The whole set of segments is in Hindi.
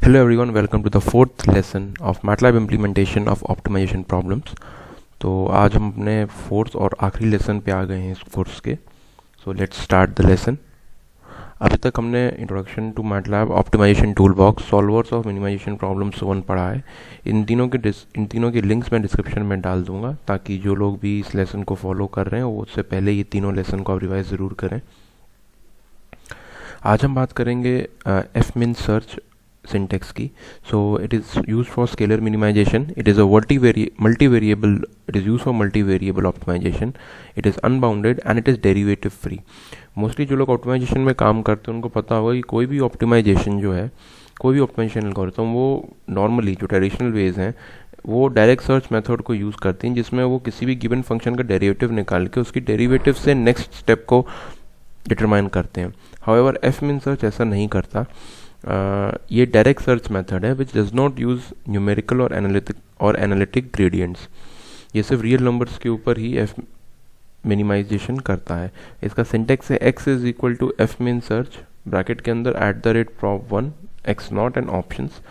Hello everyone, welcome to the fourth lesson of MATLAB implementation of optimization problems। तो आज हम अपने फोर्थ और आखिरी लेसन पे आ गए हैं इस कोर्स के। So let's start the lesson. अभी तक हमने introduction to MATLAB optimization tool box, solvers of minimization problems 1 पढ़ा है। इन तीनों के लिंक्स मैं डिस्क्रिप्शन में डाल दूंगा ताकि जो लोग भी इस लेसन को फॉलो कर रहे हैं वो उससे पहले ये तीनों लेसन को आप रिवाइज ज़रूर करें। आज हम बात करेंगे fmin सर्च syntax की। So it is used for scalar minimization. It is a multivariable. It is used for multivariable optimization. It is unbounded and it is derivative free. Mostly जो लोग ऑप्टिमाइजेशन में काम करते हैं उनको पता होगा कि कोई भी ऑप्टिमाइजेशन जो है, कोई भी ऑप्टिमाइजेशन एल्गोरिथम वो नॉर्मली जो ट्रेडिशनल वेज हैं वो डायरेक्ट सर्च मेथड को यूज़ करती हैं, जिसमें वो किसी भी गिवन फंक्शन का डेरिवेटिव निकाल के उसकी डेरिवेटिव से नेक्स्ट स्टेप को डिटरमाइन करते हैं। हाउएवर fmin सर्च ऐसा नहीं करता। ये डायरेक्ट सर्च मेथड है which does not use numerical और एनालिटिक ग्रेडियंट्स। ये सिर्फ रियल नंबर्स के ऊपर ही मिनिमाइजेशन करता है। इसका सिंटेक्स है x is equal to fmin search bracket के अंदर @prop1 x not and options.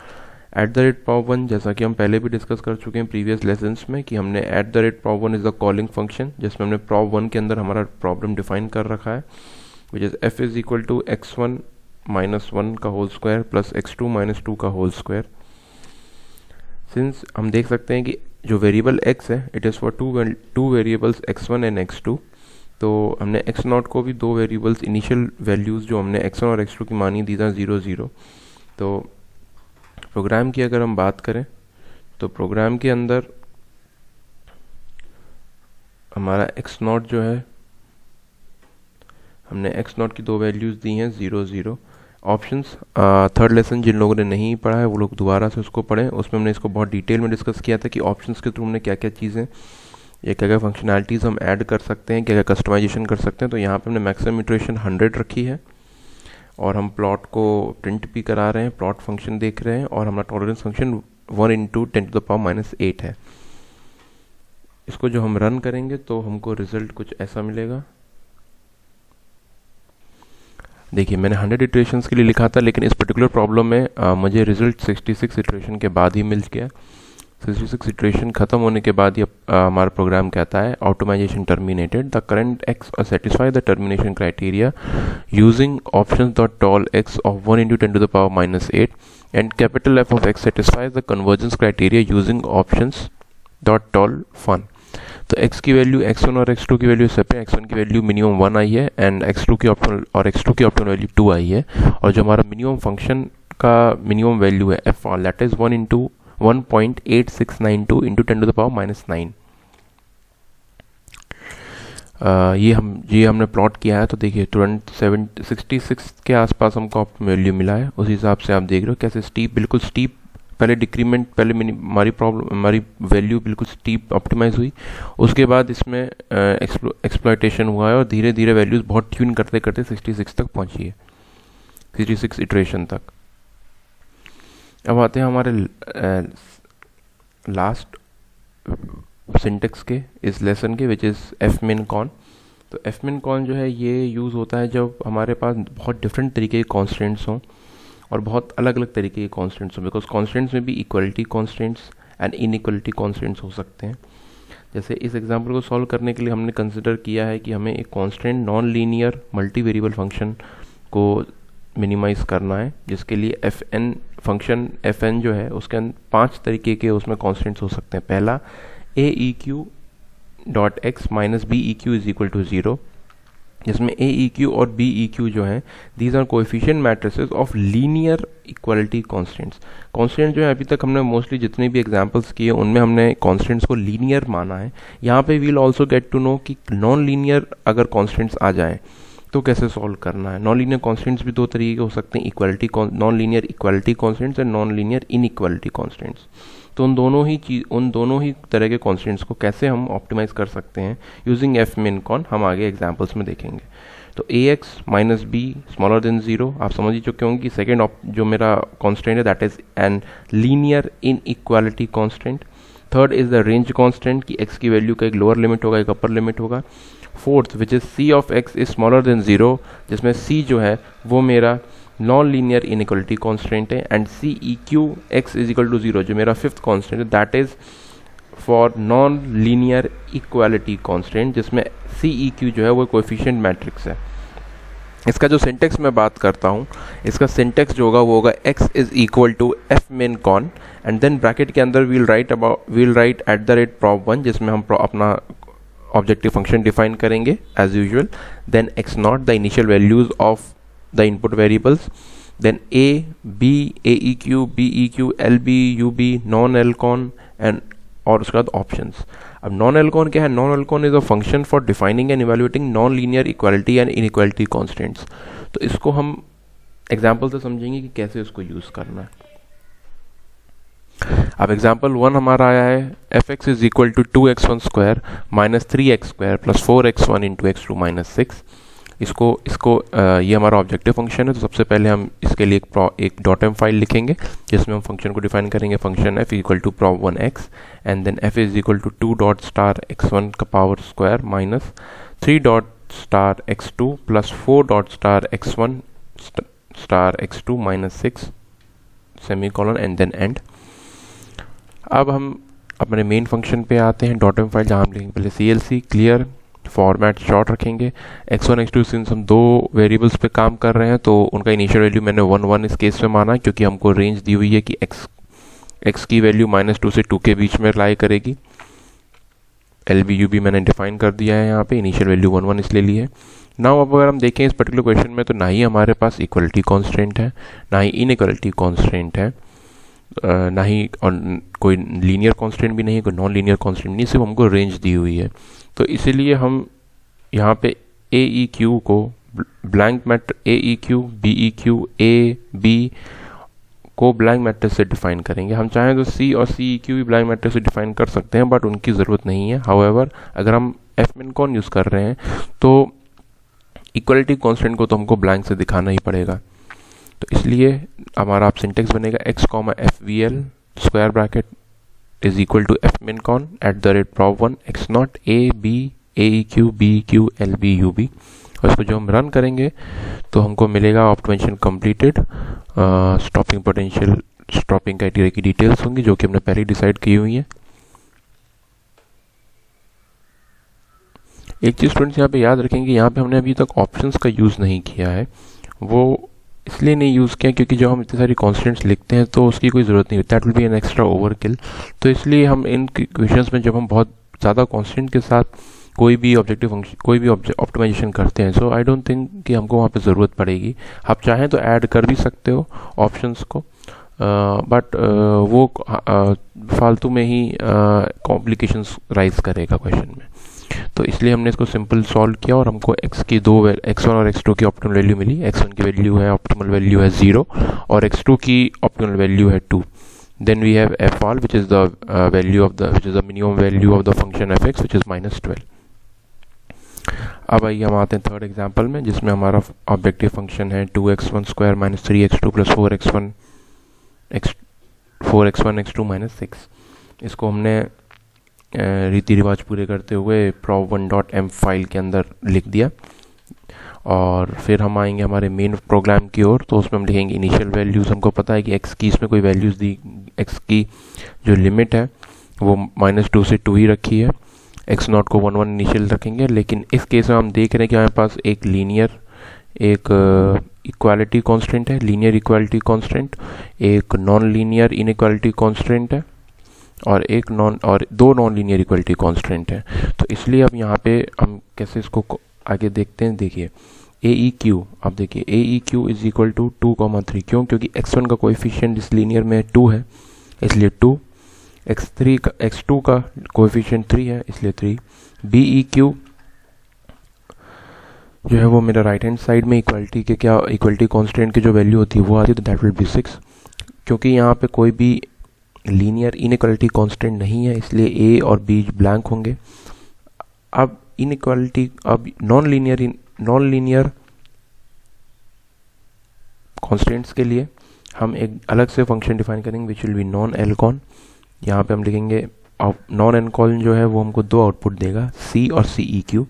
@prop1 जैसा कि हम पहले भी डिस्कस कर चुके हैं प्रीवियस लेसन्स में कि हमने @prop1 is the calling function जिसमें हमने prop1 के अंदर हमारा प्रॉब्लम डिफाइन कर रखा है which is f is equal to x1 -1 का होल स्क्वायर प्लस x2 -2 का होल स्क्वायर। सिंस हम देख सकते हैं कि जो वेरिएबल x है it is for two variables x1 and x2। तो हमने x0 को भी दो वेरिएबल्स इनिशियल वैल्यूज़ जो हमने x1 और x2 की मानी दी था 0 0। तो प्रोग्राम की अगर हम बात करें तो प्रोग्राम के अंदर हमारा x0 जो है हमने x0 की दो वैल्यूज़ दी हैं 0 0। ऑप्शंस थर्ड लेसन जिन लोगों ने नहीं पढ़ा है वो लोग दोबारा से उसको पढ़ें। उसमें हमने इसको बहुत डिटेल में डिस्कस किया था कि ऑप्शंस के थ्रू हमने क्या क्या चीज़ें या क्या क्या फंक्शनैलिटीज़ हम ऐड कर सकते हैं, क्या क्या कस्टमाइजेशन कर सकते हैं। तो यहाँ पे हमने मैक्सिमम इटरेशन 100 रखी है और हम प्लॉट को प्रिंट भी करा रहे हैं, प्लॉट फंक्शन देख रहे हैं और हमारा टॉलरेंस फंक्शन 1 × 10⁻⁸ है। इसको जो हम रन करेंगे तो हमको रिजल्ट कुछ ऐसा मिलेगा। देखिए मैंने 100 इटरेशंस के लिए लिखा था लेकिन इस पर्टिकुलर प्रॉब्लम में मुझे रिजल्ट 66 इटरेशन के बाद ही मिल गया। 66 इटरेशन ख़त्म होने के बाद ये हमारा प्रोग्राम कहता है optimization terminated, the current x satisfy the termination criteria using options dot tol x of 1 × 10⁻⁸ and capital F of x satisfies the convergence criteria using options dot tol fun. तो x की वैल्यू x1 और x2 की वैल्यू सेपरेट, x1 की वैल्यू मिनिमम 1 आई है एंड x2 की ऑप्टिमल और x2 की ऑप्टिमल वैल्यू 2 आई है और जो हमारा मिनिमम फंक्शन का मिनिमम वैल्यू है f1 दैट इज 1.8692 × 10⁻⁹। ये हमने प्लॉट किया है। तो देखिए तुरंत 66 के आसपास हमको ऑप्टिमल वैल्यू मिला है। उस हिसाब से आप देख रहे हो कैसे स्टीप, बिल्कुल स्टीप पहले डिक्रीमेंट, पहले हमारी वैल्यू बिल्कुल स्टीप ऑप्टिमाइज हुई, उसके बाद इसमें एक्सप्लॉयटेशन हुआ है और धीरे धीरे वैल्यूज़ बहुत ट्यून करते करते 66 तक पहुंची है, 66 इटरेशन तक। अब आते हैं हमारे लास्ट सिंटेक्स के इस लेसन के विच इज़ fmin con। तो fmin con जो है ये यूज़ होता है जब हमारे पास बहुत डिफरेंट तरीके के कॉन्स्टेंट्स हों और बहुत अलग अलग तरीके के कॉन्स्टेंट्स हों, बिकॉज कॉन्स्टेंट्स में भी equality constants and inequality constants हो सकते हैं। जैसे इस एग्जांपल को सॉल्व करने के लिए हमने कंसिडर किया है कि हमें एक constant non linear multi variable function को मिनिमाइज करना है, जिसके लिए fn फंक्शन fn जो है उसके अंदर 5 तरीके के उसमें कॉन्स्टेंट्स हो सकते हैं। पहला aeq dot x minus beq is equal to 0, जिसमें aeq और beq जो हैं these are coefficient matrices of linear equality constants. Constant जो है अभी तक हमने मोस्टली जितने भी एग्जांपल्स किए उनमें हमने कॉन्स्टेंट्स को लीनियर माना है। यहाँ पे we'll also get to know कि नॉन लीनियर अगर कॉन्स्टेंट्स आ जाएं तो कैसे सॉल्व करना है। नॉन लीनियर कॉन्स्टेंट्स भी दो तरीके के हो सकते हैं, non linear equality constants and non linear inequality constants. तो उन दोनों ही तरह के कॉन्स्टेंट्स को कैसे हम ऑप्टिमाइज कर सकते हैं यूजिंग fmin con, हम आगे एग्जांपल्स में देखेंगे। तो ax minus b smaller than 0 आप समझ ही चुके होंगे कि सेकेंड जो मेरा कॉन्स्टेंट है that is an linear in equality constant. Third is the range constant कि x की वैल्यू का एक लोअर लिमिट होगा एक अपर लिमिट होगा। Fourth which is c of x is smaller than 0, जिसमें c जो है वो मेरा नॉन लीनियर इनइक्वालिटी कॉन्स्टेंट है, and c E q x is equal to 0 जो मेरा फिफ्थ कॉन्स्टेंट है, that is for non linear equality constant, जिसमें सी ई क्यू जो है वो कोएफिशिएंट मैट्रिक्स है। इसका जो सिंटेक्स मैं बात करता हूँ, इसका सिंटेक्स जो होगा वो होगा x is equal to fmincon, and then bracket के अंदर we'll write at the rate prop1, जिसमें हम अपना ऑब्जेक्टिव फंक्शन डिफाइन करेंगे as usual, then x naught the initial values of the input variables, then a b a e q b e q l b u b nonlcon end, और उसके बाद ऑप्शंस। अब नॉन एलकॉन क्या है? Nonlcon is a function for defining and evaluating non linear equality and inequality constants. तो इसको हम एग्जाम्पल से समझेंगे कि कैसे इसको यूज करना है। अब एग्जाम्पल 1 हमारा आया है, F X is equal to 2x1 square minus 3x square plus 4x1 into x2 minus 6। इसको ये हमारा ऑब्जेक्टिव फंक्शन है। तो सबसे पहले हम इसके लिए एक डॉट एम फाइल लिखेंगे जिसमें हम फंक्शन को डिफाइन करेंगे, function f equal to prop1x and then f is equal to 2 dot star x1 का power square minus 3 dot star x2 plus 4 dot star x1 star x2 minus 6 semicolon and then end. अब हम अपने मेन फंक्शन पे आते हैं, डॉट एम फाइल जहाँ हम लिखेंगे पहले CLC क्लियर फॉर्मेट शॉर्ट रखेंगे। x1 x2 सिंस हम दो वेरिएबल्स पे काम कर रहे हैं तो उनका इनिशियल वैल्यू मैंने 1 1 इस केस में माना, क्योंकि हमको रेंज दी हुई है कि x की वैल्यू -2 से 2 के बीच में लाई करेगी। LBUB मैंने डिफाइन कर दिया है यहाँ पे, इनिशियल वैल्यू 1 1 इसलिए ली है। नाउ अब अगर हम देखें इस पर्टिकुलर क्वेश्चन में, तो ना ही हमारे पास इक्वलिटी कॉन्स्टेंट है, ना ही इनइक्वालिटी कॉन्स्टेंट है, ना ही कोई लीनियर कॉन्स्टेंट भी नहीं, कोई नॉन लीनियर कॉन्स्टेंट नहीं, सिर्फ हमको रेंज दी हुई है। तो इसीलिए हम यहाँ पे ए ई क्यू को blank matrix A E Q B E Q A B को ब्लैंक मैट्रिक्स से डिफाइन करेंगे। हम चाहें तो सी और सी ई क्यू भी ब्लैंक मैट्रिक्स से डिफाइन कर सकते हैं, बट उनकी ज़रूरत नहीं है। हाउएवर अगर हम एफ मेन कॉन यूज़ कर रहे हैं तो इक्वलिटी कॉन्स्टेंट को तो हमको ब्लैंक से दिखाना ही पड़ेगा। तो इसलिए हमारा आप सिंटेक्स बनेगा x comma F V L square bracket is equal to fmincon at the rate prop1 x naught a b a e q b e q l b u b। और इसको जो हम रन करेंगे तो हमको मिलेगा optimization completed, stopping potential stopping criteria की डिटेल्स होंगी जो कि हमने पहले ही डिसाइड की हुई है। एक चीज़ स्टूडेंट्स यहाँ पे याद रखेंगे, यहाँ पे हमने अभी तक ऑप्शंस का यूज़ नहीं किया है। वो इसलिए नहीं यूज़ किया क्योंकि जब हम इतने सारी कॉन्स्टेंट्स लिखते हैं तो उसकी कोई ज़रूरत नहीं होती, that will be an extra overkill. तो इसलिए हम इन क्वेश्चंस में जब हम बहुत ज़्यादा कॉन्स्टेंट के साथ कोई भी ऑब्जेक्टिव फंक्शन कोई भी ऑप्टिमाइजेशन करते हैं, सो आई डोंट थिंक कि हमको वहाँ पे ज़रूरत पड़ेगी। आप चाहें तो ऐड कर भी सकते हो ऑप्शंस को, बट वो फालतू में ही कॉम्प्लिकेशंस राइज करेगा क्वेश्चन में। तो इसलिए हमने इसको सिंपल सॉल्व किया और हमको x की दो x1 और x2 की ऑप्टिमल वैल्यू मिली। x1 की वैल्यू है ऑप्टिमल वैल्यू है 0 और x2 की ऑप्टिमल वैल्यू है 2। Then we have f all which is the value of the which is the minimum value of the function fx which is -12। अब आइए हम आते हैं थर्ड एग्जांपल में, जिसमें हमारा ऑब्जेक्टिव फंक्शन है 2x1 square minus 3x2 plus 4x1 x2 minus 6। इसको हमने रीति रिवाज पूरे करते हुए prop1.m फाइल के अंदर लिख दिया और फिर हम आएंगे हमारे मेन प्रोग्राम की ओर। तो उसमें हम लिखेंगे इनिशियल वैल्यूज़। हमको पता है कि x की इसमें कोई वैल्यूज़ दी, x की जो लिमिट है वो -2 से 2 ही रखी है। x नॉट को 1 1 इनिशियल रखेंगे, लेकिन इस केस में हम देख रहे हैं कि हमारे पास एक लीनियर एक इक्वालिटी कांस्टेंट है, लीनियर इक्वालिटी कांस्टेंट, एक नॉन लीनियर इनइक्वालिटी कांस्टेंट है और दो नॉन लीनियर इक्वालिटी कांस्टेंट है। तो इसलिए अब यहाँ पे हम कैसे इसको आगे देखते हैं। देखिए ए ई क्यू, अब देखिए A E Q is equal to 2,3। क्यों? क्योंकि x1 का कोएफिशिएंट इस लीनियर में 2 है इसलिए 2, x2 का कोएफिशिएंट 3 है इसलिए 3। बी ई क्यू जो है वो मेरा राइट हैंड साइड में इक्वालिटी कांस्टेंट की जो वैल्यू होती है वो आती है, तो दैट विल बी 6। क्योंकि यहाँ पे कोई भी लीनियर इनइक्वालिटी कांस्टेंट नहीं है इसलिए ए और बी ब्लैंक होंगे। अब नॉन लीनियर कांस्टेंट्स के लिए हम एक अलग से फंक्शन डिफाइन करेंगे which will be non Elcon. यहाँ पे हम लिखेंगे नॉन एलकॉन जो है वो हमको दो आउटपुट देगा, सी और सी ई क्यू।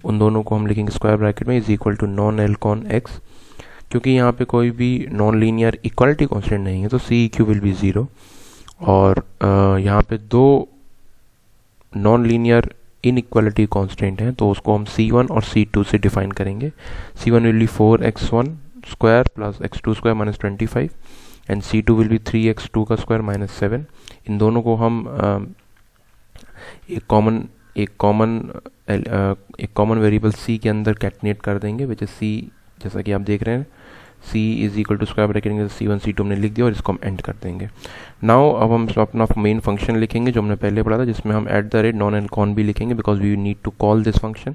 उन दोनों को हम लिखेंगे स्क्वायर ब्रैकेट में is equal to nonlcon X. क्योंकि यहाँ पे कोई भी नॉन लीनियर इक्वालिटी कांस्टेंट नहीं है तो सी क्यू विल बी 0। और यहाँ पे दो नॉन लीनियर इनइक्वालिटी कांस्टेंट हैं तो उसको हम C1 और C2 से डिफाइन करेंगे। C1 will be 4x1 square plus x2 square minus 25 and C2 will be 3x2 का स्क्वायर माइनस 7। इन दोनों को हम एक कॉमन वेरिएबल C के अंदर कैटनेट कर देंगे, विच इज C, जैसा कि आप देख रहे हैं C is equal to square bracket में C1 C2 हमने लिख दिया और इसको हम एंड कर देंगे। नाउ अब हम अपना मेन फंक्शन लिखेंगे जो हमने पहले पढ़ा था, जिसमें हम @ नॉन एंड कॉन भी लिखेंगे because we need to call this function.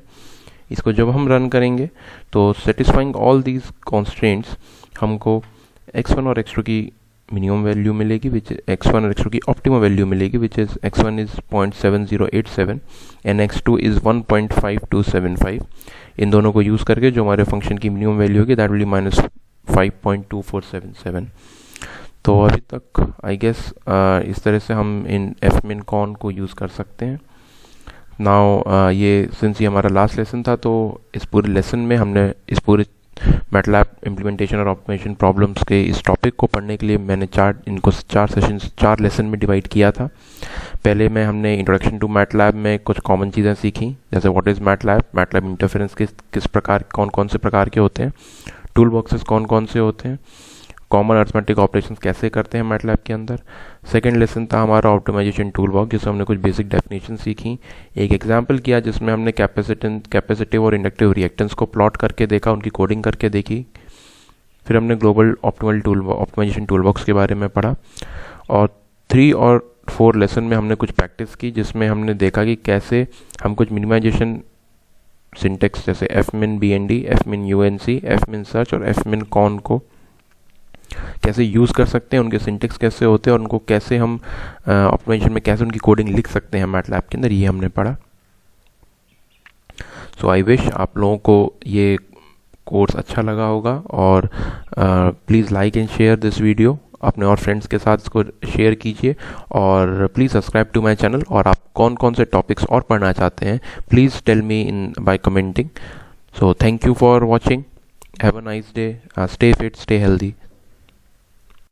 इसको जब हम रन करेंगे तो सेटिस्फाइंग ऑल दीज कॉन्स्ट्रेंट्स हमको x1 और x2 की मिनिमम वैल्यू मिलेगी, विच x1 और x2 की ऑप्टिमम वैल्यू मिलेगी, which is x1 is 0.7087 and x2 is 1.5275। इन दोनों को यूज़ करके जो हमारे फंक्शन की मिनिमम वैल्यू होगी दैट विल बी -5.2477। तो अभी तक आई गेस इस तरह से हम इन fmin con को यूज़ कर सकते हैं। नाउ ये सिंस ये हमारा लास्ट लेसन था तो इस पूरे लेसन में हमने इस पूरे मैटलैब इम्प्लीमेंटेशन और ऑप्टिमाइजेशन प्रॉब्लम्स के इस टॉपिक को पढ़ने के लिए मैंने चार लेसन में डिवाइड किया था। पहले में हमने इंट्रोडक्शन टू मैटलैब में कुछ कॉमन चीज़ें सीखी, जैसे व्हाट इज़ मैटलैब इंटरफेरेंस किस प्रकार कौन से प्रकार के होते हैं, टूल बॉक्सेस कौन से होते हैं, कॉमन अर्थमेटिक ऑपरेशंस कैसे करते हैं मैटलैब के अंदर। सेकंड लेसन था हमारा ऑप्टिमाइजेशन टूल बॉक्स, जिसमें हमने कुछ बेसिक डेफिनेशन सीखी, एक एग्जांपल किया जिसमें हमने कैपेसिटिव और इंडक्टिव रिएक्टेंस को प्लॉट करके देखा, उनकी कोडिंग करके देखी। फिर हमने ग्लोबल ऑप्टिमाइजेशन टूल बॉक्स के बारे में पढ़ा। और 3 और 4 लेसन में हमने कुछ प्रैक्टिस की जिसमें हमने देखा कि कैसे हम कुछ मिनिमाइजेशन सिंटेक्स जैसे fmin bnd, fmin unc, fmin search और fmin con को कैसे यूज़ कर सकते हैं, उनके सिंटेक्स कैसे होते हैं और उनको कैसे हम ऑप्टिमाइजेशन में कैसे उनकी कोडिंग लिख सकते हैं मैटलैब के अंदर, ये हमने पढ़ा। सो आई विश आप लोगों को ये कोर्स अच्छा लगा होगा और please like and share this video, अपने और फ्रेंड्स के साथ इसको शेयर कीजिए और please subscribe to my channel. और आप कौन से टॉपिक्स और पढ़ना चाहते हैं please tell me in by commenting. So thank you for watching, have a nice day, stay fit, stay healthy.